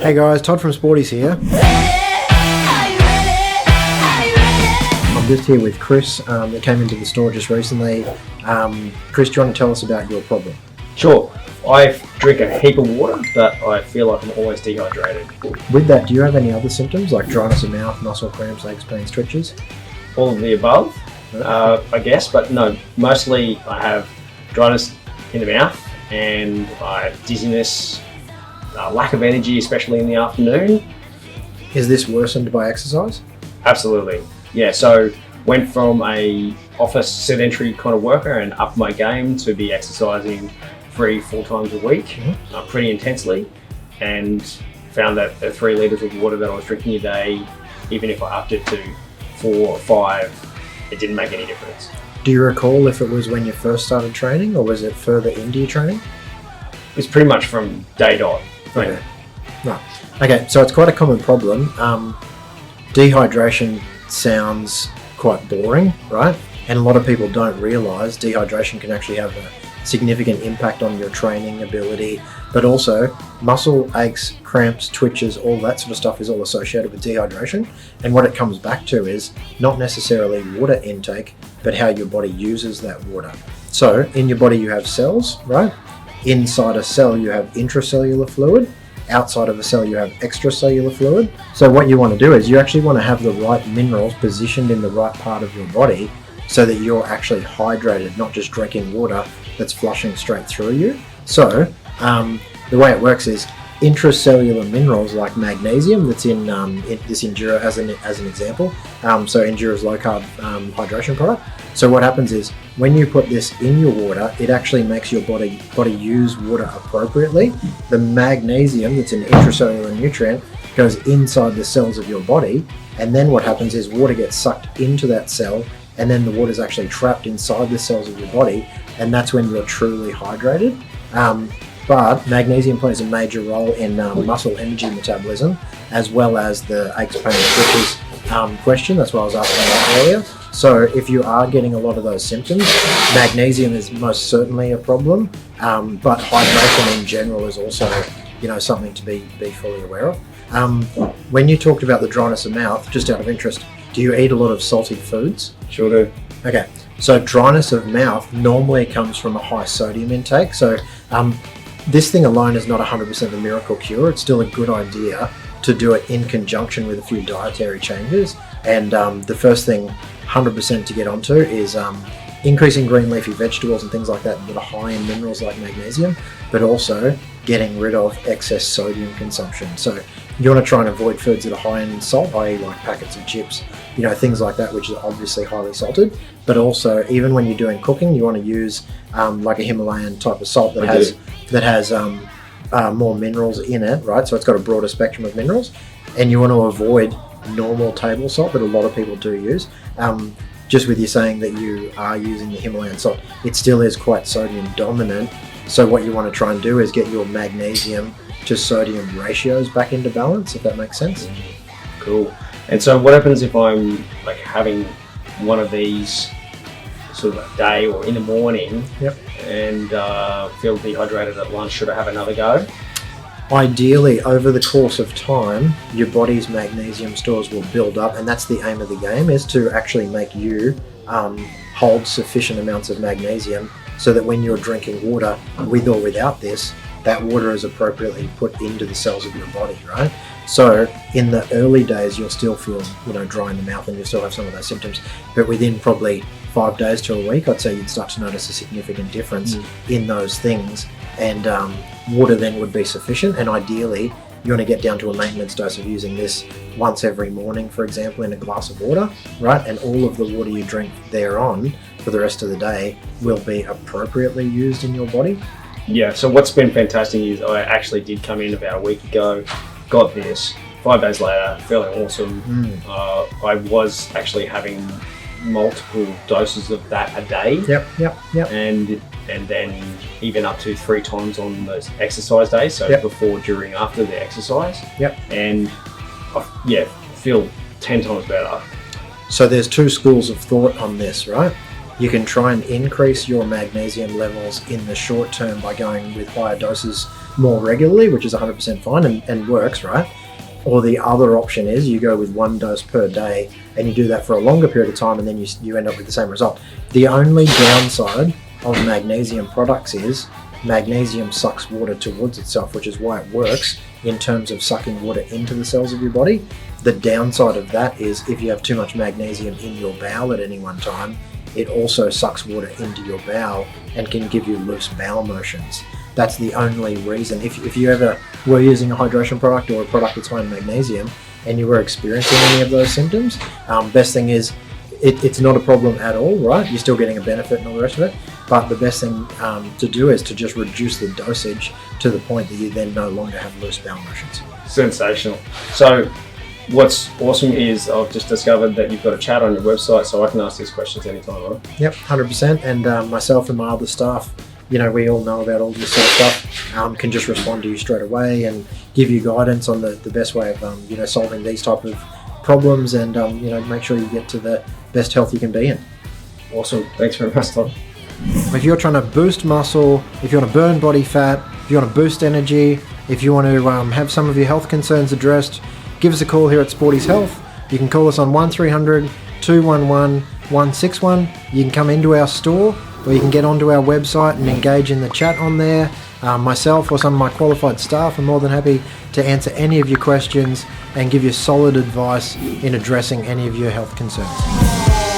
Hey guys, Todd from Sportys here. I'm just here with Chris that came into the store just recently. Chris, do you want to tell us about your problem? Sure. I drink a heap of water, but I feel like I'm always dehydrated. With that, do you have any other symptoms like dryness of mouth, muscle cramps, aches, pains, twitches? All of the above, I guess, but no, mostly I have dryness in the mouth and I have dizziness, lack of energy, especially in the afternoon. Is this worsened by exercise? Absolutely. Yeah, so went from a office sedentary kind of worker and upped my game to be exercising 3-4 times a week, pretty intensely, and found that the 3 litres of water that I was drinking a day, even if I upped it to 4 or 5, it didn't make any difference. Do you recall if it was when you first started training or was it further into your training? It was pretty much from day dot. Okay. Right. Okay, so it's quite a common problem. Dehydration sounds quite boring, right? And a lot of people don't realise dehydration can actually have a significant impact on your training ability, but also muscle aches, cramps, twitches, all that sort of stuff is all associated with dehydration. And what it comes back to is not necessarily water intake, but how your body uses that water. So in your body you have cells, right? Inside a cell you have intracellular fluid. Outside of a cell you have extracellular fluid. So what you want to do is you actually want to have the right minerals positioned in the right part of your body so that you're actually hydrated, not just drinking water that's flushing straight through you. So the way it works is intracellular minerals like magnesium that's in this Endura as an example. So Endura's low carb hydration product. So what happens is when you put this in your water, it actually makes your body use water appropriately. The magnesium that's an intracellular nutrient goes inside the cells of your body, and then what happens is water gets sucked into that cell, and then the water is actually trapped inside the cells of your body, and that's when you're truly hydrated. But magnesium plays a major role in muscle energy metabolism, as well as the aches, pains, twitches question. That's what I was asking about earlier. So if you are getting a lot of those symptoms, magnesium is most certainly a problem, but hydration in general is also, something to be fully aware of. When you talked about the dryness of mouth, just out of interest, do you eat a lot of salty foods? Sure do. Okay, so dryness of mouth normally comes from a high sodium intake. So this thing alone is not 100% a miracle cure. It's still a good idea to do it in conjunction with a few dietary changes. And the first thing 100% to get onto is increasing green leafy vegetables and things like that are high in minerals like magnesium, but also getting rid of excess sodium consumption. So you want to try and avoid foods that are high in salt, i.e. like packets of chips, things like that, which are obviously highly salted. But also, even when you're doing cooking, you want to use like a Himalayan type of salt that has more minerals in it, right? So it's got a broader spectrum of minerals, and you want to avoid normal table salt that a lot of people do use. Just with you saying that you are using the Himalayan salt, it still is quite sodium dominant. So what you want to try and do is get your magnesium to sodium ratios back into balance, if that makes sense. Cool. And so what happens if I'm like having one of these sort of a day or in the morning and feel dehydrated at lunch? Should I have another go? Ideally, over the course of time, your body's magnesium stores will build up, and that's the aim of the game, is to actually make you hold sufficient amounts of magnesium so that when you're drinking water, with or without this, that water is appropriately put into the cells of your body, right? So in the early days, you'll still feel, dry in the mouth and you'll still have some of those symptoms, but within probably 5 days to a week, I'd say you'd start to notice a significant difference in those things, and water then would be sufficient. And ideally, you want to get down to a maintenance dose of using this once every morning, for example, in a glass of water, right? And all of the water you drink thereon for the rest of the day will be appropriately used in your body. Yeah, so what's been fantastic is I actually did come in about a week ago, got this, 5 days later, feeling awesome. I was actually having multiple doses of that a day. Yep. And then even up to 3 times on those exercise days, so before, during, after the exercise. And I feel 10 times better. So there's 2 schools of thought on this, right? You can try and increase your magnesium levels in the short term by going with higher doses more regularly, which is 100% fine and works, right? Or the other option is you go with 1 dose per day and you do that for a longer period of time, and then you end up with the same result. The only downside of magnesium products is magnesium sucks water towards itself, which is why it works in terms of sucking water into the cells of your body. The downside of that is if you have too much magnesium in your bowel at any one time, it also sucks water into your bowel and can give you loose bowel motions. That's the only reason. If you ever were using a hydration product or a product that's high in magnesium and you were experiencing any of those symptoms, best thing is it's not a problem at all, right? You're still getting a benefit and all the rest of it. But the best thing to do is to just reduce the dosage to the point that you then no longer have loose bowel motions. Sensational. So what's awesome is I've just discovered that you've got a chat on your website, so I can ask these questions anytime, right? Yep, 100%. And myself and my other staff, we all know about all this sort of stuff, can just respond to you straight away and give you guidance on the best way of, solving these type of problems and, make sure you get to the best health you can be in. Awesome. Thanks very much, Tom. If you're trying to boost muscle, if you want to burn body fat, if you want to boost energy, if you want to have some of your health concerns addressed, give us a call here at Sportys Health. You can call us on 1300 211 161. You can come into our store, or you can get onto our website and engage in the chat on there. Myself or some of my qualified staff are more than happy to answer any of your questions and give you solid advice in addressing any of your health concerns.